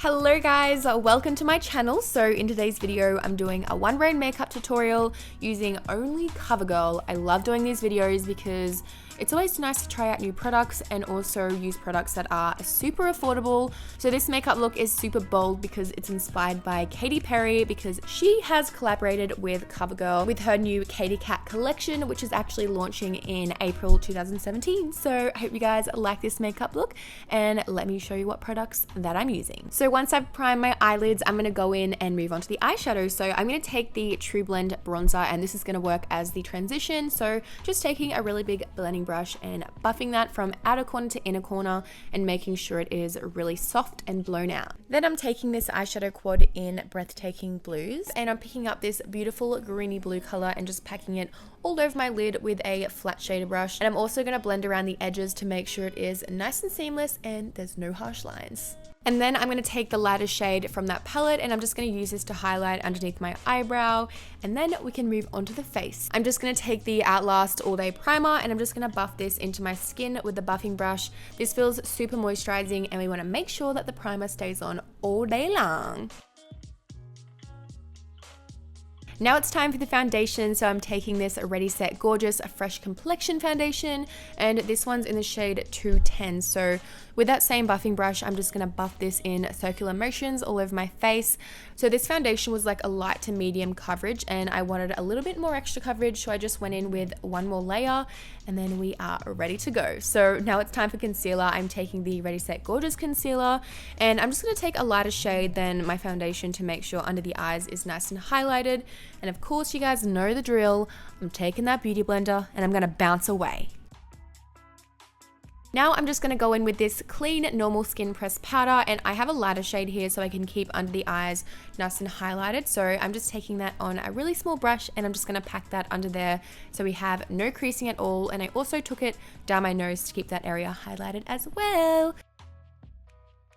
Hello guys, welcome to my channel. So in today's video, I'm doing a one brand makeup tutorial using only CoverGirl. I love doing these videos because it's always nice to try out new products and also use products that are super affordable. So this makeup look is super bold because it's inspired by Katy Perry because she has collaborated with CoverGirl with her new Katy Kat collection, which is actually launching in April 2017. So I hope you guys like this makeup look and let me show you what products that I'm using. So once I've primed my eyelids, I'm gonna go in and move on to the eyeshadow. So I'm gonna take the True Blend bronzer and this is gonna work as the transition. So just taking a really big blending brush and buffing that from outer corner to inner corner and making sure it is really soft and blown out. Then I'm taking this eyeshadow quad in Breathtaking Blues and I'm picking up this beautiful greeny blue color and just packing it all over my lid with a flat shader brush. And I'm also going to blend around the edges to make sure it is nice and seamless and there's no harsh lines. And then I'm going to take the lighter shade from that palette and I'm just going to use this to highlight underneath my eyebrow, and then we can move on to the face. I'm just going to take the Outlast All Day Primer and I'm just going to buff this into my skin with the buffing brush. This feels super moisturizing and we want to make sure that the primer stays on all day long. Now it's time for the foundation, so I'm taking this Ready Set Gorgeous Fresh Complexion Foundation, and this one's in the shade 210. So with that same buffing brush, I'm just gonna buff this in circular motions all over my face. So this foundation was like a light to medium coverage, and I wanted a little bit more extra coverage, so I just went in with one more layer, and then we are ready to go. So now it's time for concealer. I'm taking the Ready Set Gorgeous Concealer, and I'm just gonna take a lighter shade than my foundation to make sure under the eyes is nice and highlighted. And of course, you guys know the drill. I'm taking that beauty blender and I'm gonna bounce away. Now I'm just going to go in with this clean normal skin pressed powder, and I have a lighter shade here so I can keep under the eyes nice and highlighted. So I'm just taking that on a really small brush and I'm just going to pack that under there so we have no creasing at all. And I also took it down my nose to keep that area highlighted as well.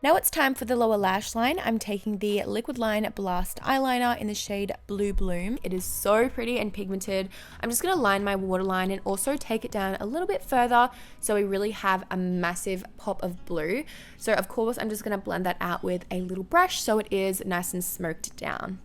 Now it's time for the lower lash line. I'm taking the Liquid Line Blast eyeliner in the shade Blue Bloom. It is so pretty and pigmented. I'm just going to line my waterline and also take it down a little bit further so we really have a massive pop of blue. So of course I'm just going to blend that out with a little brush so it is nice and smoked down.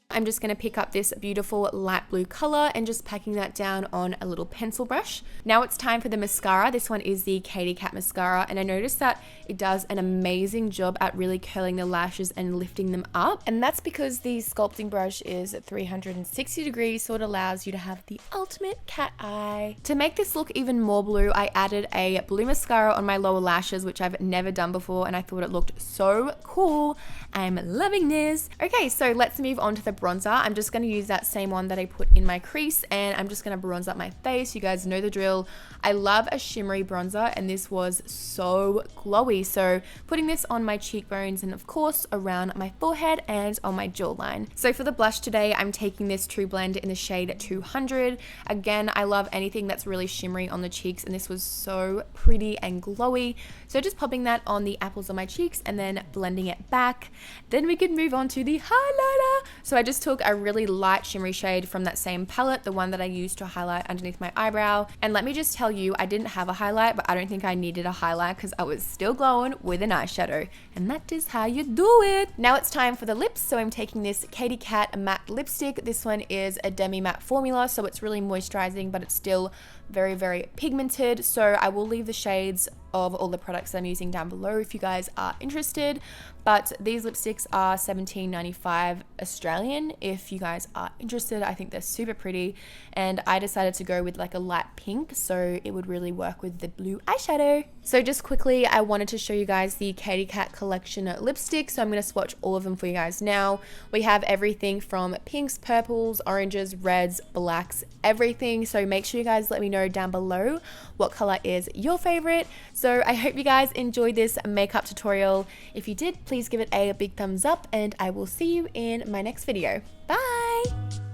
I'm just going to pick up this beautiful light blue color and just packing that down on a little pencil brush. Now it's time for the mascara. This one is the Katy Kat mascara, and I noticed that it does an amazing job at really curling the lashes and lifting them up. And that's because the sculpting brush is 360 degrees, so it allows you to have the ultimate cat eye. To make this look even more blue, I added a blue mascara on my lower lashes, which I've never done before, and I thought it looked so cool. I'm loving this. Okay, so let's move on to the bronzer. I'm just going to use that same one that I put in my crease and I'm just going to bronze up my face. You guys know the drill. I love a shimmery bronzer and this was so glowy. So putting this on my cheekbones and of course around my forehead and on my jawline. So for the blush today, I'm taking this True Blend in the shade 200. Again, I love anything that's really shimmery on the cheeks and this was so pretty and glowy. So just popping that on the apples of my cheeks and then blending it back. Then we can move on to the highlighter. So I just took a really light shimmery shade from that same palette, the one that I used to highlight underneath my eyebrow. And let me just tell you, I didn't have a highlight, but I don't think I needed a highlight because I was still glowing with an eyeshadow. And that is how you do it. Now it's time for the lips. So I'm taking this Katy Kat matte lipstick. This one is a demi matte formula, so it's really moisturizing, but it's still very, very pigmented. So I will leave the shades of all the products I'm using down below if you guys are interested. But these lipsticks are $17.95 Australian if you guys are interested. I think they're super pretty and I decided to go with like a light pink so it would really work with the blue eyeshadow. So just quickly, I wanted to show you guys the Katy Kat collection lipstick, so I'm going to swatch all of them for you guys now. We have everything from pinks, purples, oranges, reds, blacks, everything. So make sure you guys let me know down below what color is your favorite. So I hope you guys enjoyed this makeup tutorial. If you did, please give it a big thumbs up and I will see you in my next video. Bye!